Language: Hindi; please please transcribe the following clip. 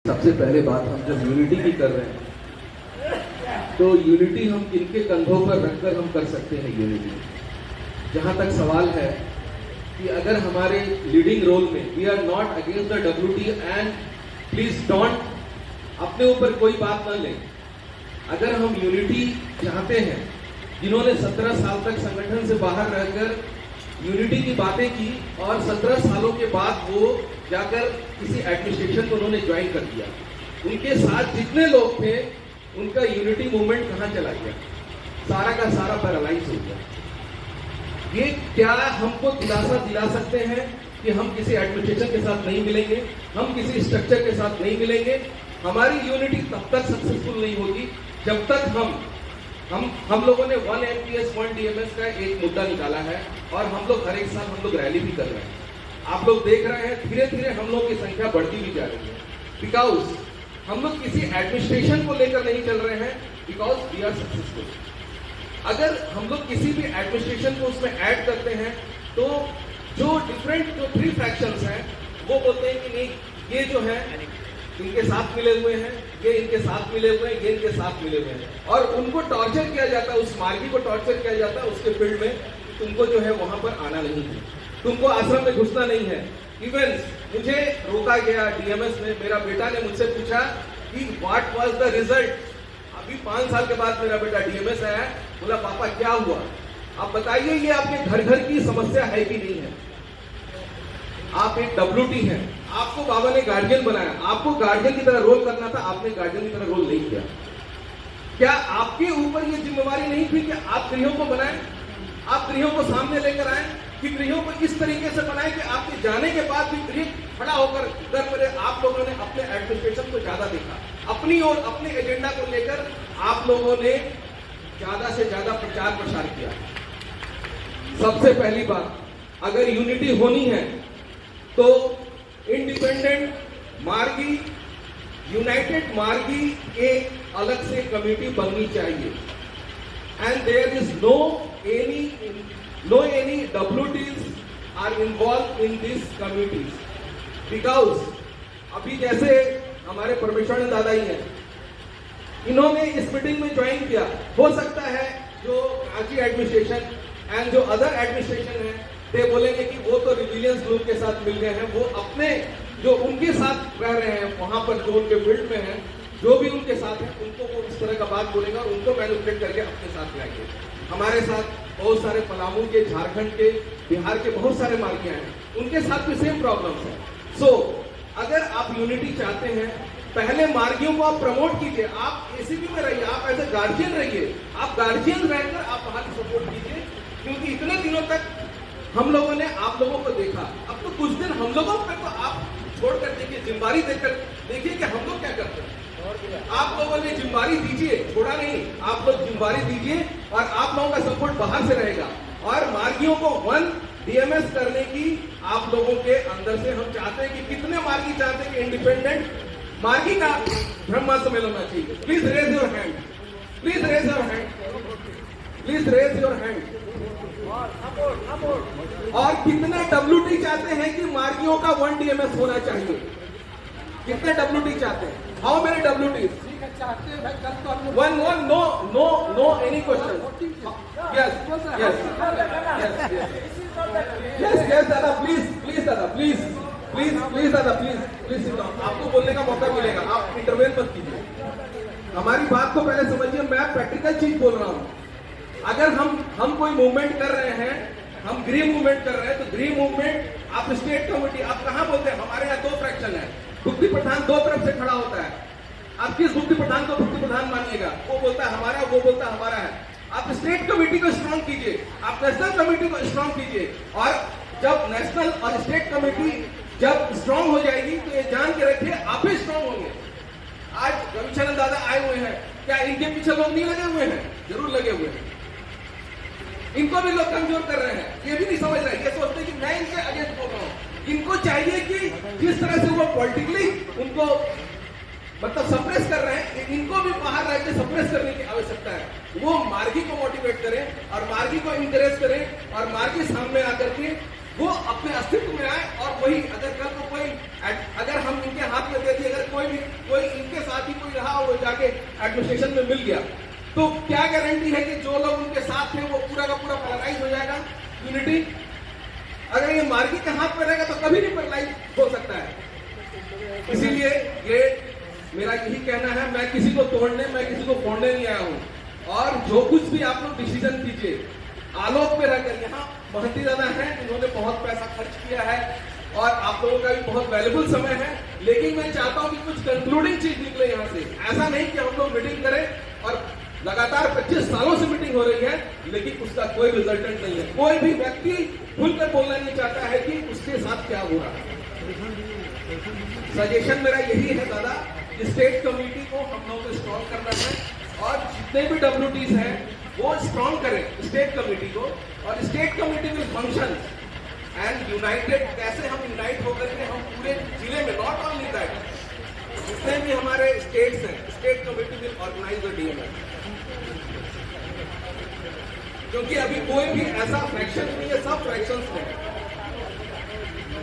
सबसे पहले बात हम जब यूनिटी की कर रहे हैं तो यूनिटी हम किनके कंधों पर रखकर हम कर सकते हैं यूनिटी। जहां तक सवाल है कि अगर हमारे लीडिंग रोल में we are not against the WT and please don't अपने ऊपर कोई बात न लें। अगर हम यूनिटी चाहते हैं, जिन्होंने 17 साल तक संगठन से बाहर रहकर यूनिटी की बातें की और 17 सालों के बाद वो जाकर किसी एडमिनिस्ट्रेशन को उन्होंने ज्वाइन कर दिया, उनके साथ जितने लोग थे उनका यूनिटी मूवमेंट कहां चला गया? सारा का सारा पैरालाइज हो गया। ये क्या हमको दिलासा दिला सकते हैं कि हम किसी एडमिनिस्ट्रेशन के साथ नहीं मिलेंगे, हम किसी स्ट्रक्चर के साथ नहीं मिलेंगे? हमारी यूनिटी तब तक सक्सेसफुल नहीं होगी जब तक हम लोगों ने 1 MPS 1 DMS का एक मुद्दा निकाला है और हम लोग हर एक साल हम लोग रैली भी कर रहे हैं। आप लोग देख रहे हैं धीरे धीरे हम लोग की संख्या बढ़ती भी जा रही है, बिकॉज हम लोग किसी एडमिनिस्ट्रेशन को लेकर नहीं चल रहे हैं, बिकॉज वी आर सक्सेसफुल। अगर हम लोग किसी भी एडमिनिस्ट्रेशन को उसमें ऐड करते हैं तो जो डिफरेंट जो 3 फ्रैक्शंस हैं वो बोलते हैं कि नहीं ये जो है इनके साथ मिले हुए हैं, ये इनके साथ मिले हुए हैं, ये इनके साथ मिले हुए हैं, और उनको टॉर्चर किया जाता है, उस मार्गी को टॉर्चर किया जाता है उसके फील्ड में। तुमको जो है वहां पर आना नहीं है, तुमको आश्रम में घुसना नहीं है। इवन मुझे रोका गया DMS में, मेरा बेटा ने मुझसे पूछा कि व्हाट वाज द रिजल्ट। अभी 5 साल के बाद मेरा बेटा DMS आया, बोला पापा क्या हुआ? आप बताइए ये आपके घर घर की समस्या है कि नहीं है? आप एक WT हैं, आपको बाबा ने गार्जियन बनाया, आपको गार्जियन की तरह रोल करना था, आपने गार्जियन की तरह रोल नहीं किया। क्या आपके ऊपर ये जिम्मेवारी नहीं थी कि आप गृहों को बनाएं, आप गृहों को सामने लेकर आए, कि गृहों को इस तरीके से बनाए कि आपके जाने के बाद भी गृह खड़ा होकर घर में? आप लोगों ने अपने एडमिनिस्ट्रेशन को ज्यादा देखा, अपनी और अपने एजेंडा को लेकर आप लोगों ने ज्यादा से ज्यादा प्रचार प्रसार किया। सबसे पहली बात, अगर यूनिटी होनी है तो इंडिपेंडेंट मार्गी, यूनाइटेड मार्गी एक अलग से कमेटी बननी चाहिए, and there is no any WTs are involved in these committees, because अभी जैसे हमारे परमेश्वरानंद दादा ही हैं, इन्होंने इस मीटिंग में ज्वाइन किया। हो सकता है जो रांची एडमिनिस्ट्रेशन एंड जो अदर एडमिनिस्ट्रेशन है ते बोलेंगे कि वो तो रिविलियंस ग्रुप के साथ मिल गए हैं, वो अपने जो उनके साथ रह रहे हैं वहां पर जो उनके फील्ड में है, जो भी उनके साथ है उनको वो इस तरह का बात बोलेगा और उनको मैनिपुलेट करके अपने साथ लाएंगे। हमारे साथ बहुत सारे पलामू के, झारखंड के, बिहार के बहुत सारे मार्गियां हैं, उनके साथ भी सेम प्रॉब्लम्स है। सो अगर आप यूनिटी चाहते हैं, पहले मार्गियों को आप प्रमोट कीजिए, आप ACB में रहिए, आप एज ए गार्जियन रहिए, आप गार्जियन रहकर आप वहां की सपोर्ट कीजिए, क्योंकि इतने दिनों तक हम लोगों ने आप लोगों को देखा, अब तो कुछ दिन हम लोगों पे तो आप छोड़कर देखिए, जिम्मेवारी देखकर देखिए कि हम लोग क्या करते हैं। आप लोगों ने जिम्मेवारी दीजिए, छोड़ा नहीं, आप लोग जिम्मेवारी दीजिए और आप लोगों का सपोर्ट बाहर से रहेगा। और मार्गियों को 1 DMS करने की आप लोगों के अंदर से हम चाहते हैं कि कितने मार्गी चाहते हैं कि इंडिपेंडेंट मार्गी का ब्रह्मा सम्मेलन होना चाहिए? Please raise your hand, please raise your hand, please raise your hand. और कितने WT चाहते हैं कि मार्गियों का 1 DMS होना चाहिए? कितने WT चाहते हैं? How many WTs? One, no, any question? Yes, दादा, please, दादा, please, दादा, please sit down. आपको बोलने का मौका मिलेगा, आप इंटरवेन मत कीजिए। हमारी बात को पहले समझिए, मैं प्रैक्टिकल चीज बोल रहा हूँ। अगर हम कोई मूवमेंट कर रहे हैं, हम गृह मूवमेंट कर रहे हैं, तो गृह मूवमेंट आप स्टेट कमेटी, आप कहां बोलते हैं? हमारे यहाँ 2 फ्रैक्शन है, भुक्ति प्रधान 2 तरफ से खड़ा होता है। आप किस भुक्ति प्रधान को भुक्ति प्रधान मानिएगा? वो बोलता है हमारा, वो बोलता है हमारा है। आप स्टेट कमेटी को स्ट्रांग कीजिए, आप नेशनल कमेटी को स्ट्रांग कीजिए, और जब नेशनल और स्टेट कमेटी जब स्ट्रांग हो जाएगी तो ये जान के रखिए आप ही स्ट्रांग होंगे। आज रविचंद्र दादा आए हुए हैं, क्या इनके पीछे लोग नहीं लगे हुए हैं? जरूर लगे हुए हैं। इनको भी लोग कमजोर कर रहे हैं, ये भी नहीं समझ रहे, ये सोचते कि मैं इनके अगेंस्ट बोल रहा हूं। इनको चाहिए कि जिस तरह से वो पॉलिटिकली उनको मतलब सप्रेस कर रहे हैं, इनको भी बाहर रह के सप्रेस करने की आवश्यकता है। वो मार्गी को मोटिवेट करें और मार्गी को इंकरेज करें और मार्गी सामने आकर के वो अपने अस्तित्व में आए। और वही अगर कल को कोई, अगर हम इनके हाथ में दे दिए, अगर कोई भी जाके एडमिनिस्ट्रेशन में मिल गया, तो क्या गारंटी है कि जो लोग उनके साथ थे वो पूरा का पूरा पैरालाइज हो जाएगा यूनिटी? अगर ये मार्गी के हाथ में रहेगा तो कभी नहीं पैरालाइज हो सकता है। इसीलिए ये मेरा यही कहना है, मैं किसी को तोड़ने, मैं किसी को फोड़ने नहीं आया हूं। और जो कुछ भी आप लोग डिसीजन कीजिए आलोक में रहकर, यहाँ महंती दादा हैं, इन्होंने बहुत पैसा खर्च किया है और आप लोगों का भी बहुत वैल्यूबल समय है, लेकिन मैं चाहता हूं कि कुछ कंक्लूडिंग चीज निकले यहाँ से। ऐसा नहीं कि हम लोग मीटिंग करें और लगातार 25 सालों से मीटिंग हो रही है लेकिन उसका कोई रिजल्टेंट नहीं है। कोई भी व्यक्ति खुलकर बोलना नहीं चाहता है कि उसके साथ क्या हो रहा है। सजेशन मेरा यही है दादा, स्टेट कमेटी को हम लोगों को स्ट्रॉन्ग करना है और जितने भी WTs हैं वो स्ट्रॉन्ग करें स्टेट कमेटी को, और state committee will function and United. कैसे हम यूनाइट होकर के हम पूरे जिले में, नॉट ओनली दैट, जितने भी हमारे स्टेट्स हैं, state committee will organise the DMF। क्योंकि अभी कोई भी ऐसा फ्रैक्शन नहीं है, सब फ्रैक्शंस हैं।